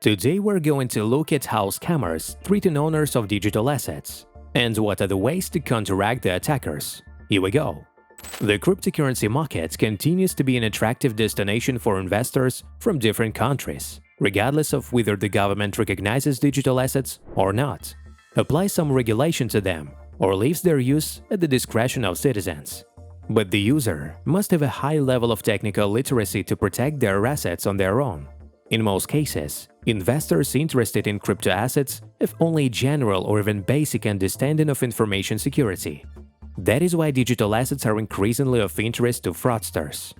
Today we're going to look at how scammers threaten owners of digital assets and what are the ways to counteract the attackers. Here we go. The cryptocurrency market continues to be an attractive destination for investors from different countries, regardless of whether the government recognizes digital assets or not, applies some regulation to them, or leaves their use at the discretion of citizens. But the user must have a high level of technical literacy to protect their assets on their own. In most cases, investors interested in crypto assets have only general or even basic understanding of information security. That is why digital assets are increasingly of interest to fraudsters.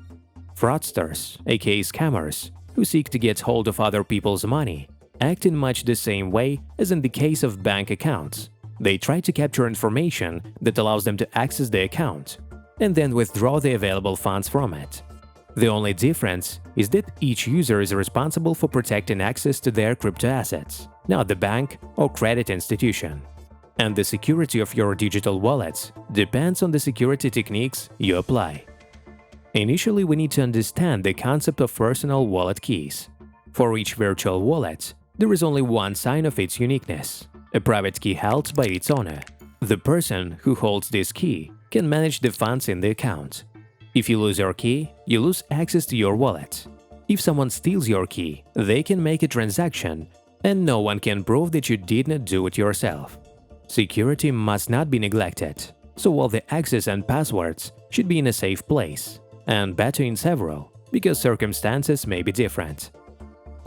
Fraudsters, aka scammers, who seek to get hold of other people's money, act in much the same way as in the case of bank accounts. They try to capture information that allows them to access the account and then withdraw the available funds from it. The only difference is that each user is responsible for protecting access to their crypto assets, not the bank or credit institution. And the security of your digital wallets depends on the security techniques you apply. Initially, we need to understand the concept of personal wallet keys. For each virtual wallet, there is only one sign of its uniqueness, a private key held by its owner. The person who holds this key can manage the funds in the account. If you lose your key, you lose access to your wallet. If someone steals your key, they can make a transaction, and no one can prove that you did not do it yourself. Security must not be neglected, so all the access and passwords should be in a safe place, and better in several, because circumstances may be different.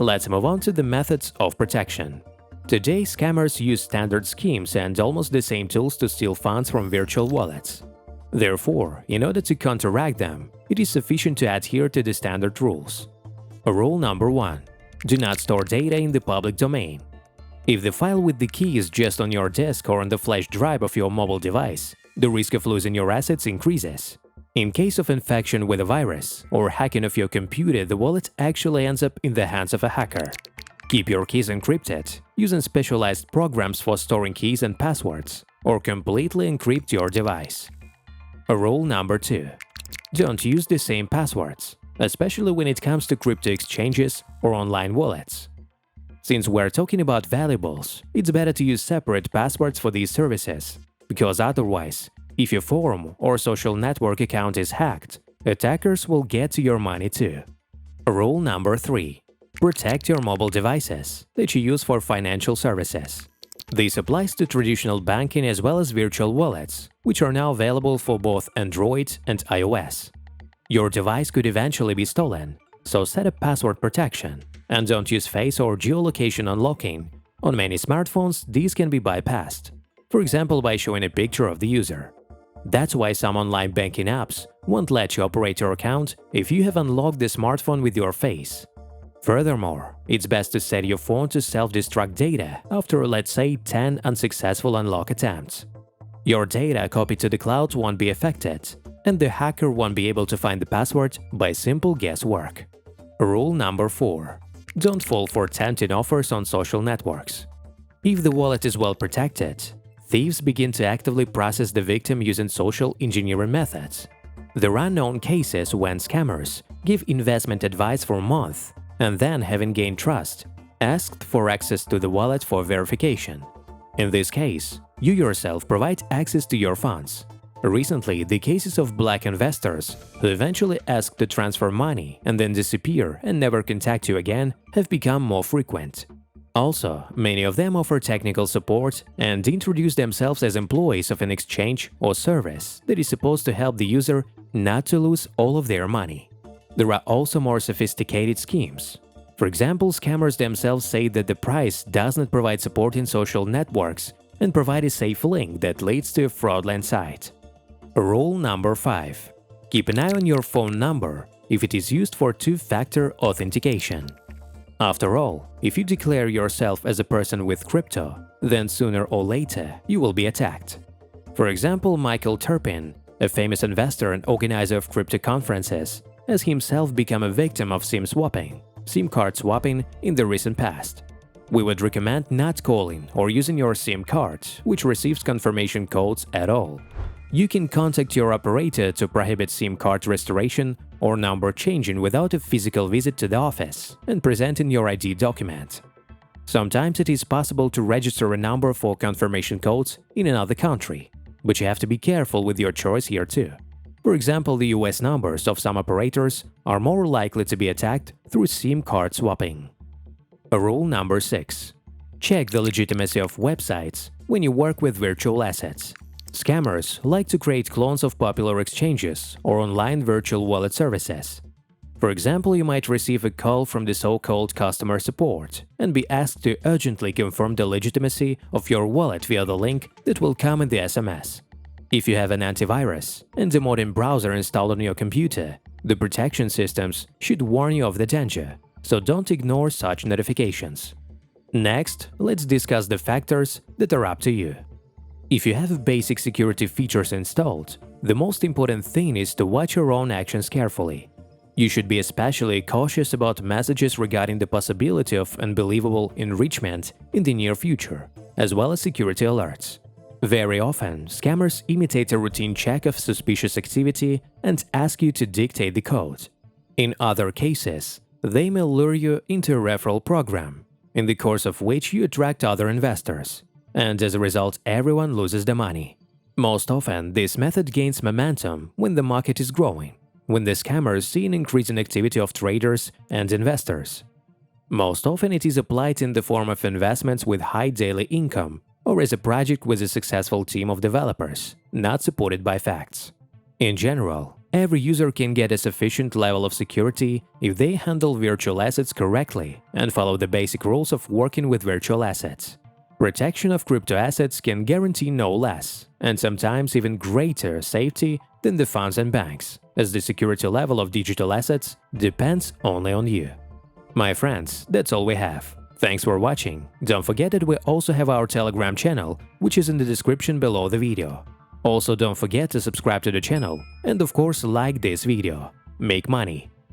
Let's move on to the methods of protection. Today, scammers use standard schemes and almost the same tools to steal funds from virtual wallets. Therefore, in order to counteract them, it is sufficient to adhere to the standard rules. Rule number 1. Do not store data in the public domain. If the file with the key is just on your desk or on the flash drive of your mobile device, the risk of losing your assets increases. In case of infection with a virus or hacking of your computer, the wallet actually ends up in the hands of a hacker. Keep your keys encrypted, using specialized programs for storing keys and passwords, or completely encrypt your device. Rule number 2. Don't use the same passwords, especially when it comes to crypto exchanges or online wallets. Since we're talking about valuables, it's better to use separate passwords for these services, because otherwise, if your forum or social network account is hacked, attackers will get to your money too. Rule number 3. Protect your mobile devices that you use for financial services. This applies to traditional banking as well as virtual wallets, which are now available for both Android and iOS. Your device could eventually be stolen, so set up password protection and don't use face or geolocation unlocking. On many smartphones, these can be bypassed, for example by showing a picture of the user. That's why some online banking apps won't let you operate your account if you have unlocked the smartphone with your face. Furthermore, it's best to set your phone to self-destruct data after, let's say, 10 unsuccessful unlock attempts. Your data copied to the cloud won't be affected, and the hacker won't be able to find the password by simple guesswork. Rule number 4. Don't fall for tempting offers on social networks. If the wallet is well protected, thieves begin to actively process the victim using social engineering methods. There are known cases when scammers give investment advice for a month and then, having gained trust, asked for access to the wallet for verification. In this case, you yourself provide access to your funds. Recently, the cases of black investors who eventually ask to transfer money and then disappear and never contact you again have become more frequent. Also, many of them offer technical support and introduce themselves as employees of an exchange or service that is supposed to help the user not to lose all of their money. There are also more sophisticated schemes. For example, scammers themselves say that the price does not provide support in social networks and provide a safe link that leads to a fraudulent site. Rule number 5. Keep an eye on your phone number if it is used for two-factor authentication. After all, if you declare yourself as a person with crypto, then sooner or later you will be attacked. For example, Michael Turpin, a famous investor and organizer of crypto conferences, has himself become a victim of SIM card swapping in the recent past. We would recommend not calling or using your SIM card, which receives confirmation codes at all. You can contact your operator to prohibit SIM card restoration or number changing without a physical visit to the office and presenting your ID document. Sometimes it is possible to register a number for confirmation codes in another country, but you have to be careful with your choice here too. For example, the US numbers of some operators are more likely to be attacked through SIM card swapping. Rule number 6. Check the legitimacy of websites when you work with virtual assets. Scammers like to create clones of popular exchanges or online virtual wallet services. For example, you might receive a call from the so-called customer support and be asked to urgently confirm the legitimacy of your wallet via the link that will come in the SMS. If you have an antivirus and a modern browser installed on your computer, the protection systems should warn you of the danger, so don't ignore such notifications. Next, let's discuss the factors that are up to you. If you have basic security features installed, the most important thing is to watch your own actions carefully. You should be especially cautious about messages regarding the possibility of unbelievable enrichment in the near future, as well as security alerts. Very often, scammers imitate a routine check of suspicious activity and ask you to dictate the code. In other cases, they may lure you into a referral program, in the course of which you attract other investors, and as a result everyone loses the money. Most often, this method gains momentum when the market is growing, when the scammers see an increase in activity of traders and investors. Most often it is applied in the form of investments with high daily income or as a project with a successful team of developers, not supported by facts. In general, every user can get a sufficient level of security if they handle virtual assets correctly and follow the basic rules of working with virtual assets. Protection of crypto assets can guarantee no less, and sometimes even greater, safety than the funds and banks, as the security level of digital assets depends only on you. My friends, that's all we have. Thanks for watching. Don't forget that we also have our Telegram channel, which is in the description below the video. Also, don't forget to subscribe to the channel and of course like this video. Make money.